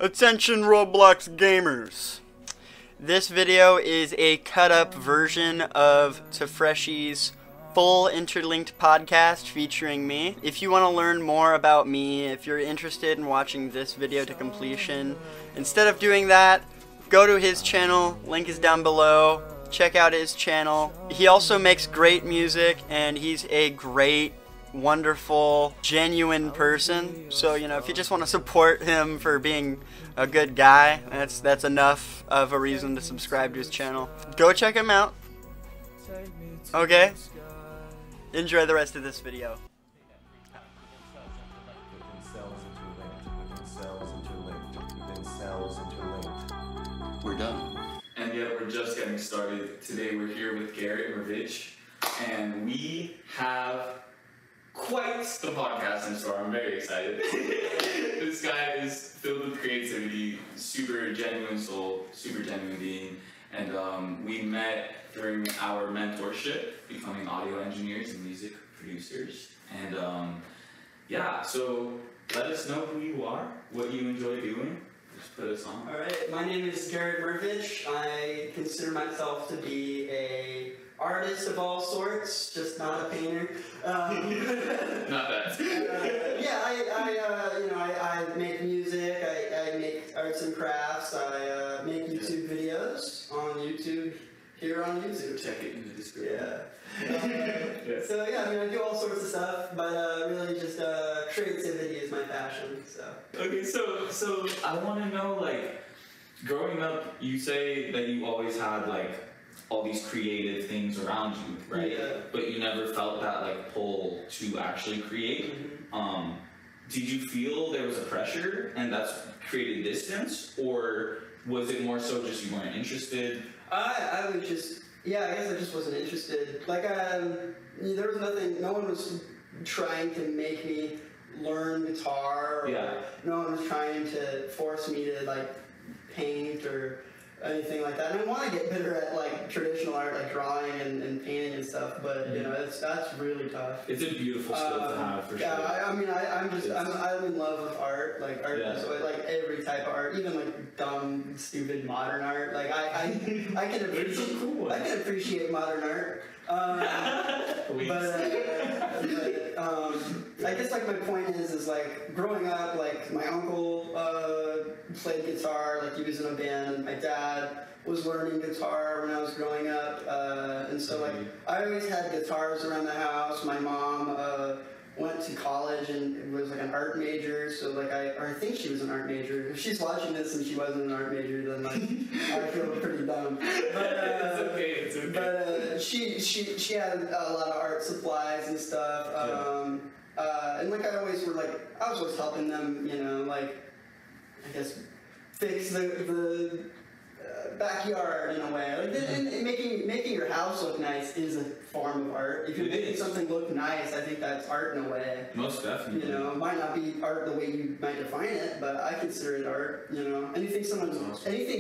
Attention Roblox gamers! This video is a cut-up version of TAFRESHII's full interlinked podcast featuring me. If you want to learn more about me, if you're interested in watching this video to completion, instead of doing that, go to his channel, link is down below, check out his channel. He also makes great music and he's a great, wonderful, genuine person. So, you know, if you just want to support him for being a good guy, that's enough of a reason to subscribe to his channel. Go check him out. Okay? Enjoy the rest of this video. We're done. And yet we're just getting started. Today we're here with Garrett Mervich, and we have quite the podcast in store. I'm very excited. This guy is filled with creativity, super genuine soul, super genuine being, and we met during our mentorship, becoming audio engineers and music producers. And yeah, so let us know who you are, what you enjoy doing. Just put us on. Alright, my name is Garrett Mervich. I consider myself to be a artist of all sorts, just not a painter. Not that. I make music, I make arts and crafts, I make YouTube videos on YouTube, here on YouTube. Check it in the description. Yeah. So yeah, I do all sorts of stuff, but really just creativity is my passion, so. Okay, so I want to know, like, growing up, you say that you always had, like, all these creative things around you, right? Yeah. But you never felt that, like, pull to actually create. Mm-hmm. Did you feel there was a pressure and that's created distance, or was it more so just you weren't interested? I was just, yeah, I guess I just wasn't interested. Like, there was nothing, no one was trying to make me learn guitar, or no one was trying to force me to, like, paint or anything like that. And I want to get better at, like, traditional art, like drawing and painting and stuff, but, you know, that's really tough. It's a beautiful skill to have, for sure. Yeah, I'm in love with art, like, so, like, every type of art, even, like, dumb, stupid modern art. Like, I can appreciate modern art. I guess, like, my point is like, growing up, like, my uncle played guitar, like, he was in a band, and my dad was learning guitar when I was growing up, and so, like, I always had guitars around the house. My mom went to college and was, like, an art major, so, like, I think she was an art major. If she's watching this and she wasn't an art major, then, like, I feel pretty dumb. But, it's okay. But she had a lot of art supplies and stuff, and, like, I was always helping them, you know, like, I guess, fix the backyard in a way. Like, and making your house look nice is a form of art. If you're making something look nice, I think that's art in a way. Most definitely. You know, it might not be art the way you might define it, but I consider it art. You know, anything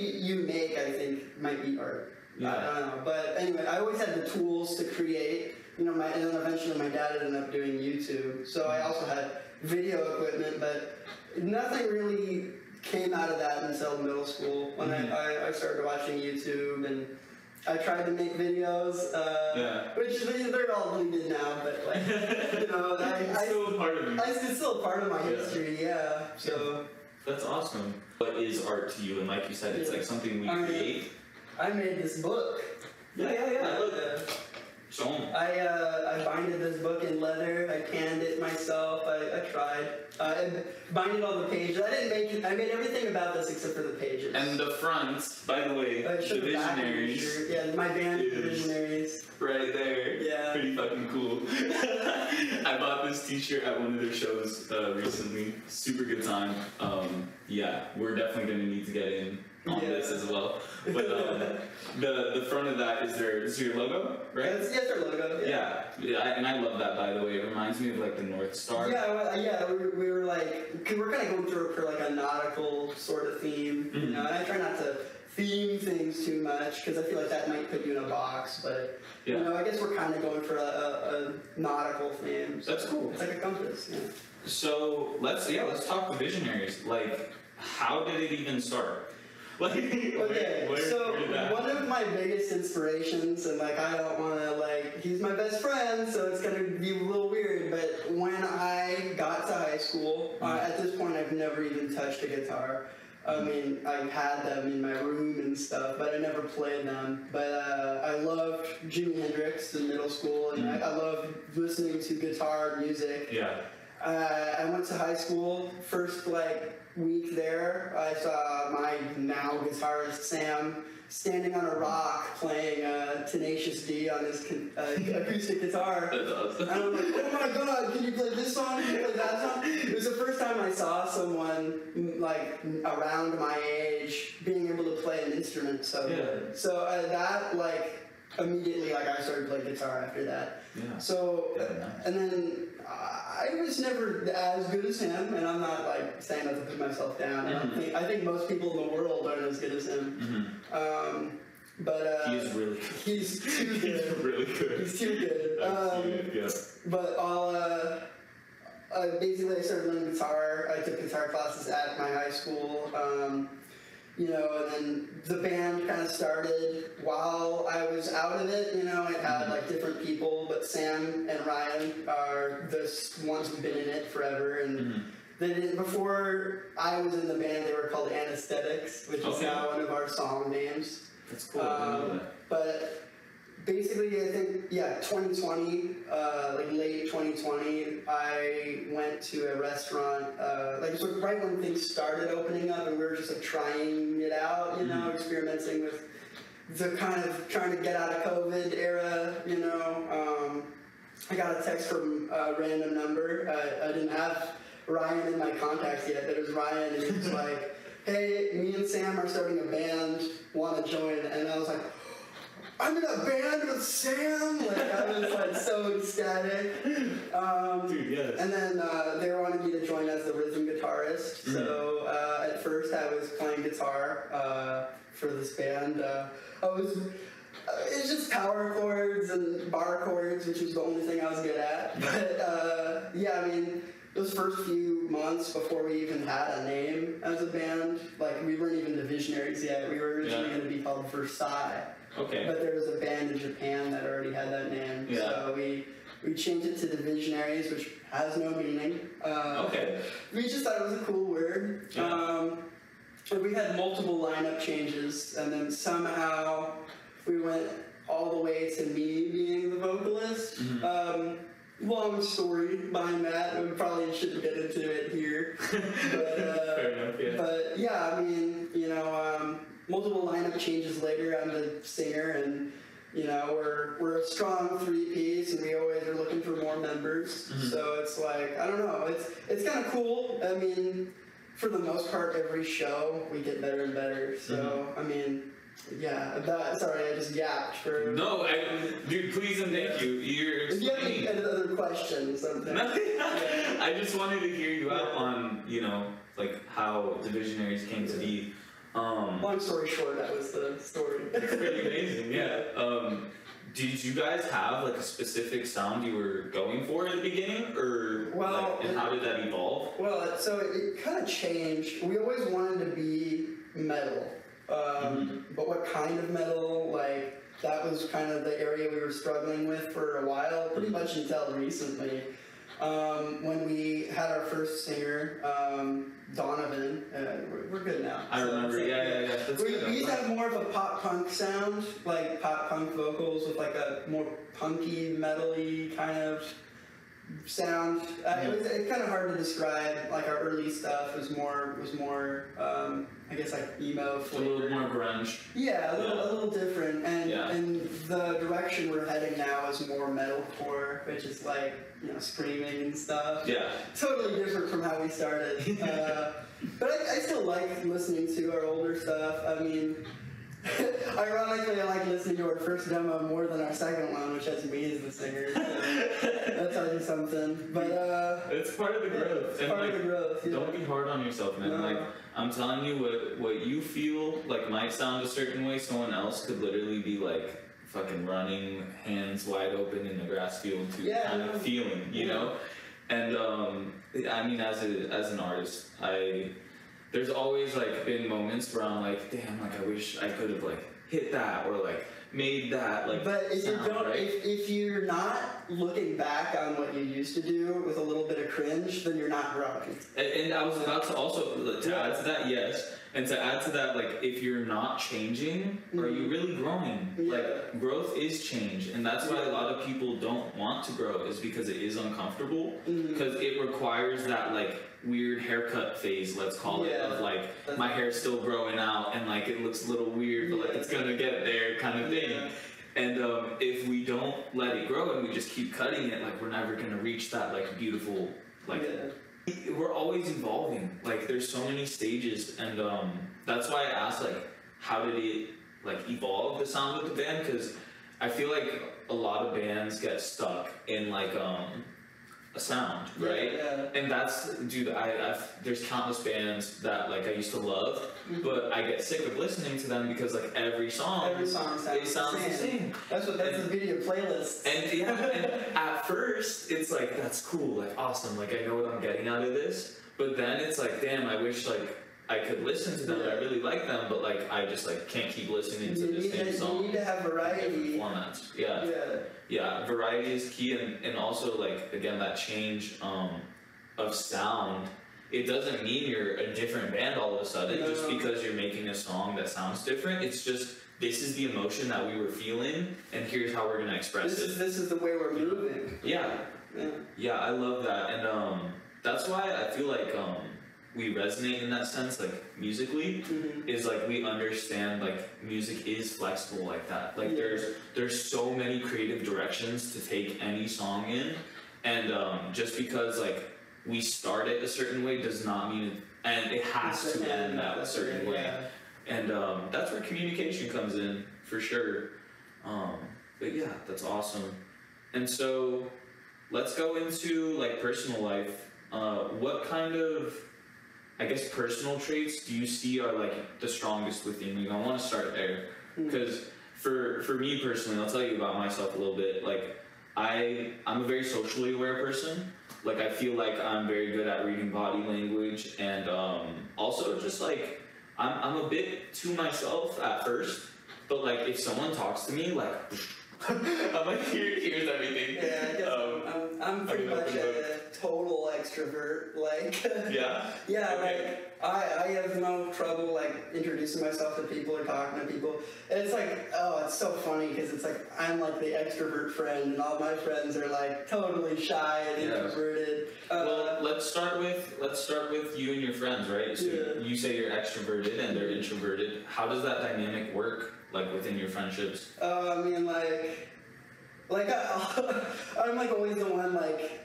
you make, I think, might be art. Yeah. I don't know, but anyway, I always had the tools to create. You know, and then eventually my dad ended up doing YouTube, so I also had video equipment, but nothing really came out of that until middle school, when I started watching YouTube, and I tried to make videos, which they're all really good now, but, like, you know, it's still a part of you. It's still a part of my history, so. That's awesome. What is art to you? And like you said, it's like something we create. I made this book. Show 'em. I binded this book in leather. I canned it myself. I tried. I binded all the pages. I didn't make it. I made everything about this except for the pages. And the front, by the way, the Visionaries. Yeah, my band, the Visionaries. Right there. Yeah. Pretty fucking cool. I bought this t-shirt at one of their shows recently. Super good time. Yeah, we're definitely going to need to get in on this as well. But the front of that is your logo, right? Yes, their logo. Yeah, and I love that, by the way. It reminds me of, like, the North Star. We were like, cause we're kind of going through for, like, a nautical sort of theme, you know, and I try not to theme things too much, because I feel like that might put you in a box, but, you know, I guess we're kind of going for a nautical theme. So that's cool. It's like a compass, yeah. So let's talk the Visionaries. Like, how did it even start? Like, okay, so one of my biggest inspirations, and like I don't want to like, he's my best friend, so it's gonna be a little weird, but when I got to high school, at this point I've never even touched a guitar. I mean, I had them in my room and stuff, but I never played them. But I loved Jimi Hendrix in middle school, and I loved listening to guitar music. Yeah. I went to high school. First week there, I saw my now guitarist Sam standing on a rock playing Tenacious D on his acoustic guitar. That's awesome. And I'm like, oh my god, can you play this song? Can you play that song? It was the first time I saw someone like around my age being able to play an instrument so good. So that immediately I started playing guitar after that. Yeah. So and then I was never as good as him, and I'm not saying that to put myself down. I think most people in the world aren't as good as him. But he's really good. He's too good. He's really good. He's too good. But basically I started learning guitar. I took guitar classes at my high school. And then the band kind of started while I was out of it. It had different people, but Sam and Ryan are the ones who've been in it forever. And then before I was in the band, they were called Anesthetics, which is now one of our song names. That's cool. But basically, I think 2020, late 2020, I went to a restaurant. Right when things started opening up, and we were just trying it out, experimenting with the kind of trying to get out of COVID era. I got a text from a random number. I didn't have Ryan in my contacts yet, but it was Ryan, and he was like, "Hey, me and Sam are starting a band. Want to join?" And I was like, I'm in a band with Sam! I was so ecstatic. Dude, yes. And then they wanted me to join as the rhythm guitarist. So at first I was playing guitar for this band. It's just power chords and bar chords, which was the only thing I was good at. But those first few months before we even had a name as a band, we weren't even the Visionaries yet. We were originally going to be called Versailles. Okay. But there was a band in Japan that already had that name. Yeah. So we changed it to the Visionaries, which has no meaning. We just thought it was a cool word. Yeah. We had multiple lineup changes, and then somehow we went all the way to me being the vocalist. Long story behind that. We probably shouldn't get into it here. Fair enough, yeah. But multiple lineup changes later, I'm the singer, and we're a strong three-piece, and we always are looking for more members. So it's I don't know, it's kind of cool. For the most part, every show we get better and better. So sorry, I just yapped for. No, dude, please and thank you. You're explaining. If you have any other questions, something. I just wanted to hear you out on how the Visionaries came to be. Long story short, that was the story. It's pretty amazing, yeah. Did you guys have a specific sound you were going for in the beginning, or and how did that evolve? Well, so it kind of changed. We always wanted to be metal, but what kind of metal? That was kind of the area we were struggling with for a while, pretty much until recently. When we had our first singer, Donovan, we're good now. I remember, yeah. That's we used to have more of a pop punk sound, pop punk vocals with a more punky, metal-y kind of sound. It's kind of hard to describe. Our early stuff was more I guess emo flavor. A little more grunge. Yeah, a little different. And the direction we're heading now is more metalcore, which is screaming and stuff. Yeah. Totally different from how we started. But I still like listening to our older stuff. Ironically, I like listening to our first demo more than our second one, which has me as the singer. So that tells you something. But it's part of the growth. It's part of the growth. Yeah. Don't be hard on yourself, man. No. I'm telling you, what you feel might sound a certain way, someone else could literally be fucking running, hands wide open in the grass field to kind of feeling, you know. And as an artist, there's always like been moments where I'm like, damn, like I wish I could have like hit that or like made that like. But if sound, you don't, right? if you're not looking back on what you used to do with a little bit of cringe, then you're not growing. And I was about to also to add to that, yes, and to add to that, like if you're not changing, are you really growing? Yeah. Like growth is change, and that's why a lot of people don't want to grow, is because it is uncomfortable, because it requires that like weird haircut phase, let's call it, of like my hair's still growing out and like it looks a little weird, but like it's gonna get there kind of thing. And if we don't let it grow and we just keep cutting it, like we're never gonna reach that like beautiful, like we're always evolving. Like there's so many stages, and that's why I asked like how did it like evolve the sound of the band, because I feel like a lot of bands get stuck in like a sound, right? And that's, dude, there's countless bands that like I used to love, but I get sick of listening to them because like every song sounds the same. That's the video playlist. And and at first it's like that's cool, like awesome, like I know what I'm getting out of this, but then it's like, damn, I wish like I could listen to them, I really like them, but like I just like can't keep listening to the same song. You need to have variety. Formats. Yeah, variety is key, and also like again that change of sound. It doesn't mean you're a different band all of a sudden just because you're making a song that sounds different. It's just this is the emotion that we were feeling, and here's how we're gonna express it. This is the way we're moving. Yeah, I love that, and that's why I feel like we resonate in that sense, like musically, is like we understand like music is flexible like that. Like there's so many creative directions to take any song in, and just because like we start it a certain way does not mean and it has to end that a certain way. And that's where communication comes in for sure. But yeah, that's awesome. And so let's go into like personal life. What kind of, I guess, personal traits do you see are like the strongest within you? I want to start there because for me personally, I'll tell you about myself a little bit. Like I'm a very socially aware person. Like I feel like I'm very good at reading body language, and also just like I'm a bit to myself at first, but like if someone talks to me, like I'm like here's everything. Yeah, I guess I'm pretty much a total extrovert. Like like I have no trouble like introducing myself to people or talking to people. And it's like, oh, it's so funny because it's like I'm like the extrovert friend, and all my friends are like totally shy and introverted. Well, let's start with you and your friends, right? So you say you're extroverted and they're introverted. How does that dynamic work, like within your friendships? I mean, I'm like always the one like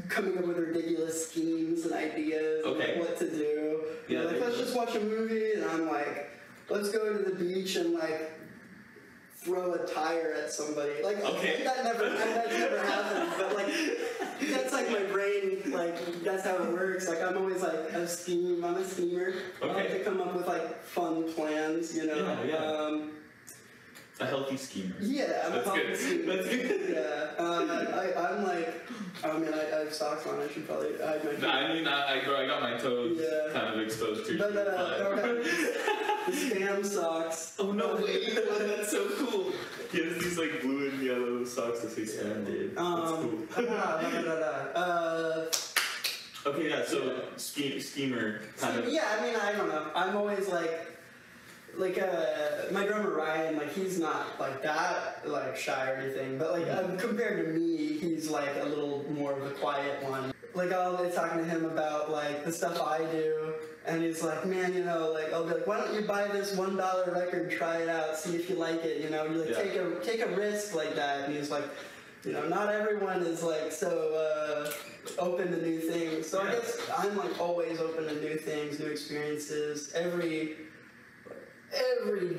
coming up with ridiculous schemes and ideas of like, what to do. Yeah, like let's just watch a movie, and I'm like, let's go to the beach and like throw a tire at somebody. Like that never happens, but like that's like my brain, like that's how it works. Like I'm always like I'm a schemer. I like to come up with like fun plans, you know. A healthy schemer. Yeah, I'm a healthy schemer. That's good. Yeah, I'm like, I have socks on. I should probably hide my. I got my toes kind of exposed to. No, the spam socks. Oh no way! That's so cool. He has these like blue and yellow socks that say spam, dude. That's cool. Okay, yeah. So schemer kind of. Yeah, I mean, I don't know. I'm always like my drummer Ryan, like he's not like that like shy or anything, but like compared to me, he's like a little more of the quiet one. Like I'll be talking to him about like the stuff I do, and he's like, man, you know, like I'll be like, why don't you buy this $1 record, try it out, see if you like it, you know, you like take a risk like that. And he's like, you know, not everyone is like so open to new things. So I guess I'm like always open to new things, new experiences. Every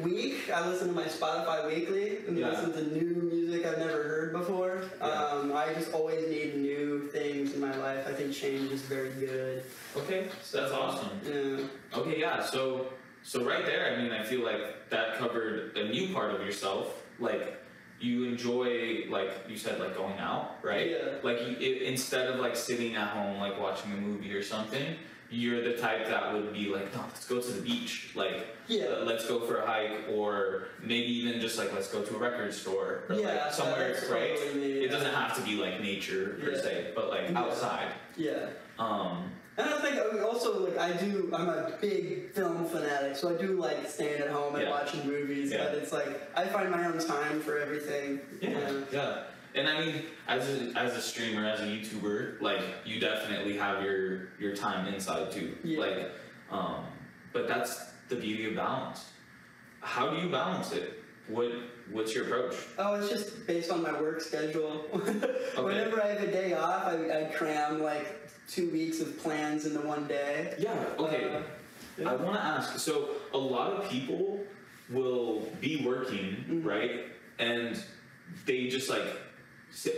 week I listen to my Spotify weekly and listen to new music I've never heard before. I just always need new things in my life. I think change is very good. Okay, so that's awesome. Yeah. Okay, yeah, so right there, I mean, I feel like that covered a new part of yourself. Like, you enjoy, like, you said, like, going out, right? Yeah. Like, instead of, like, sitting at home, like, watching a movie or something, you're the type that would be like, no, let's go to the beach, like, let's go for a hike, or maybe even just like, let's go to a record store, or like somewhere, right? Totally, it doesn't have to be like nature per se, but like outside. And I think also, like, I'm a big film fanatic, so I do like staying at home and watching movies, but it's like, I find my own time for everything. And I mean, as a streamer, as a YouTuber, like, you definitely have your time inside too. Like, but that's the beauty of balance. How do you balance it? What's your approach? Oh, it's just based on my work schedule. Whenever I have a day off, I cram like 2 weeks of plans into one day. I want to ask, so a lot of people will be working, right? And they just like,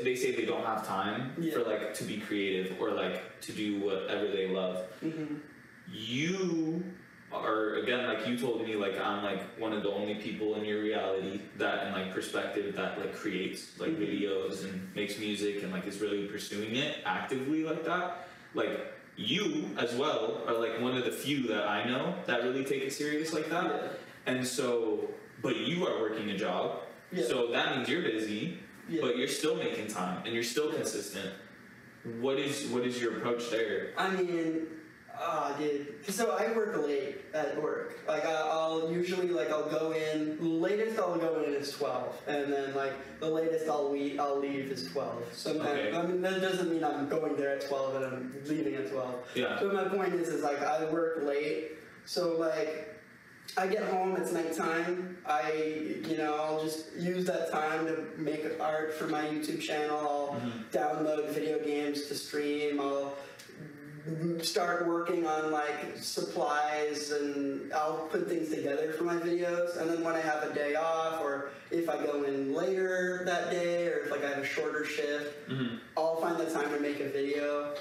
they say they don't have time for like to be creative or like to do whatever they love. You are, again, like you told me, like I'm like one of the only people in your reality that, and like perspective, that like creates like videos and makes music and like is really pursuing it actively like that. Like, you as well are like one of the few that I know that really take it serious like that. And so, but you are working a job, so that means you're busy, but you're still making time and you're still consistent. What is your approach there? I mean, dude. So I work late at work. Like I'll usually I'll go in. The latest I'll go in is 12, and then like the latest I'll leave is 12. Sometimes I mean that doesn't mean I'm going there at 12 and I'm leaving at 12. So my point is like I work late. So like I get home, it's nighttime. I'll just use that time to make art for my YouTube channel. I'll download video games to stream. I'll start working on like supplies, and I'll put things together for my videos. And then when I have a day off, or if I go in later that day, or if like I have a shorter shift, I'll find the time to make a video.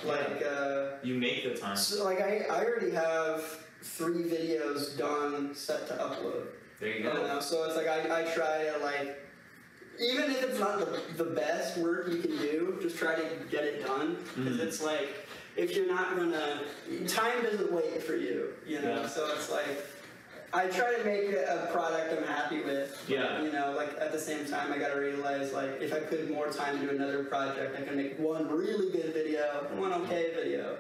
You make the time. So like I already have 3 videos done, set to upload. There you go. So it's like I try to like, even if it's not the best work you can do, just try to get it done. Because it's like, if you're not gonna, time doesn't wait for you, so it's like, I try to make a product I'm happy with, but, like at the same time I gotta realize like, if I put more time into another project, I can make one really good video and one okay video.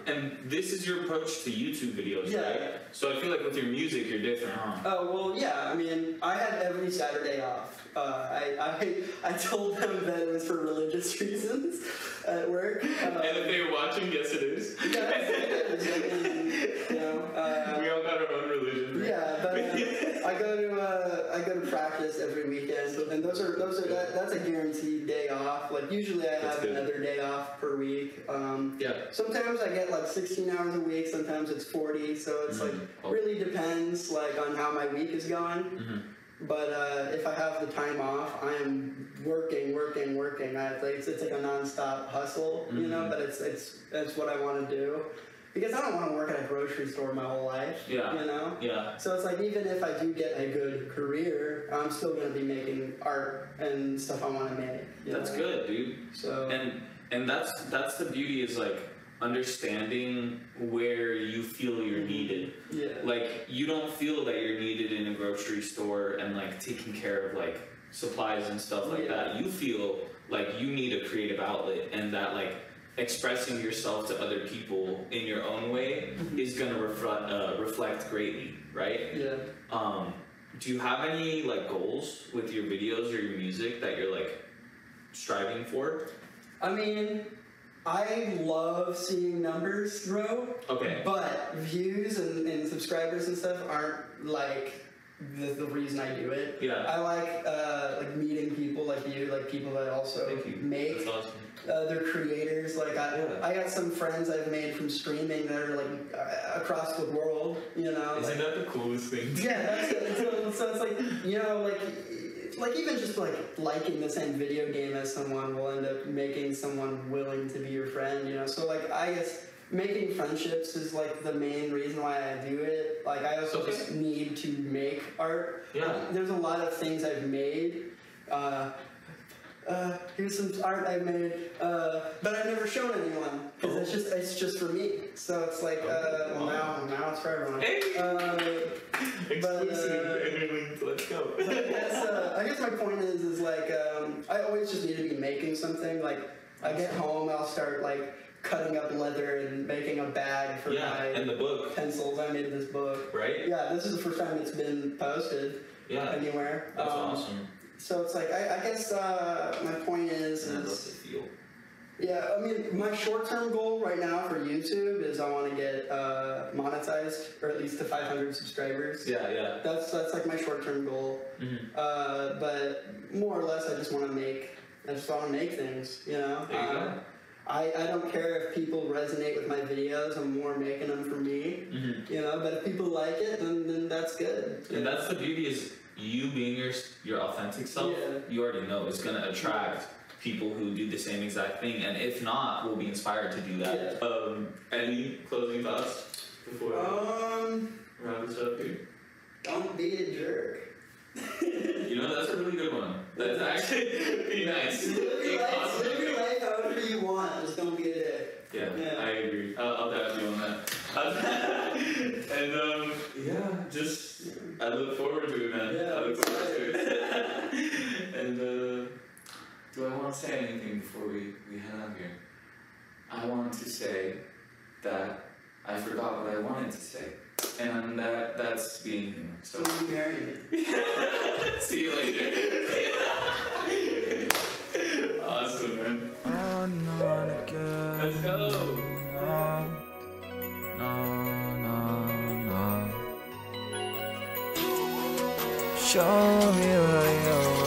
And this is your approach to YouTube videos, right? So I feel like with your music you're different, huh? Oh, well, I mean, I had every Saturday off. I told them that it was for religious reasons at work. And if they were watching, yes it is. It is. We all got our own religion. But I go to practice every weekend, and that's a guaranteed day off. Like usually I have another day off per week. Sometimes I get like 16 hours a week. Sometimes it's 40. So it's like really depends like on how my week is going. But if I have the time off, I am working. It's like a non-stop hustle, but it's what I want to do. Because I don't want to work at a grocery store my whole life, So it's like, even if I do get a good career, I'm still going to be making art and stuff I want to make. That's good, dude. So and that's the beauty, is like understanding where you feel you're needed. Like, you don't feel that you're needed in a grocery store and like taking care of like supplies and stuff like that. You feel like you need a creative outlet, and that like expressing yourself to other people in your own way is going to reflect greatly, right? Do you have any like goals with your videos or your music that you're like striving for? I mean, I love seeing numbers grow. But views and subscribers and stuff aren't like the reason I do it. I like meeting people like you, like people that also make. That's awesome. They're creators. Like I got some friends I've made from streaming that are like across the world. Isn't that the coolest thing? That's it. So it's like like even just like liking the same video game as someone will end up making someone willing to be your friend. So like I guess making friendships is like the main reason why I do it. Like I also just need to make art. There's a lot of things I've made. here's some art I made, but I've never shown anyone because it's just for me. So it's like, well now it's for everyone. Exclusive. Let's go. I guess my point is like I always just need to be making something. Like I get home, I'll start like cutting up leather and making a bag for my and the book. pencils. I made this book. Right? Yeah, this is the first time it's been posted anywhere. That's awesome. So it's like, I guess my point is yeah, I mean, my short-term goal right now for YouTube is I want to get monetized, or at least to 500 subscribers. Yeah. That's like my short-term goal. But more or less, I just want to make things, you know? There you go. I don't care if people resonate with my videos. I'm more making them for me, you know. But if people like it, then that's good. And that's the beauty is you being your authentic self. Yeah. You already know it's gonna attract people who do the same exact thing, and if not, will be inspired to do that. Yeah. Any closing thoughts before round this up here? Don't be a jerk. You know, that's a really good one. That's actually pretty nice. Live your life however you want. Just don't be a dick. Yeah. I agree. I'll dab you on that. And just I look forward to it, man. Yeah, I look forward to it. And do I want to say anything before we head out here? I want to say that I forgot what I wanted to say. And that's being human. So you marry me. See you later. Awesome, man. Let's go. Show me where you're.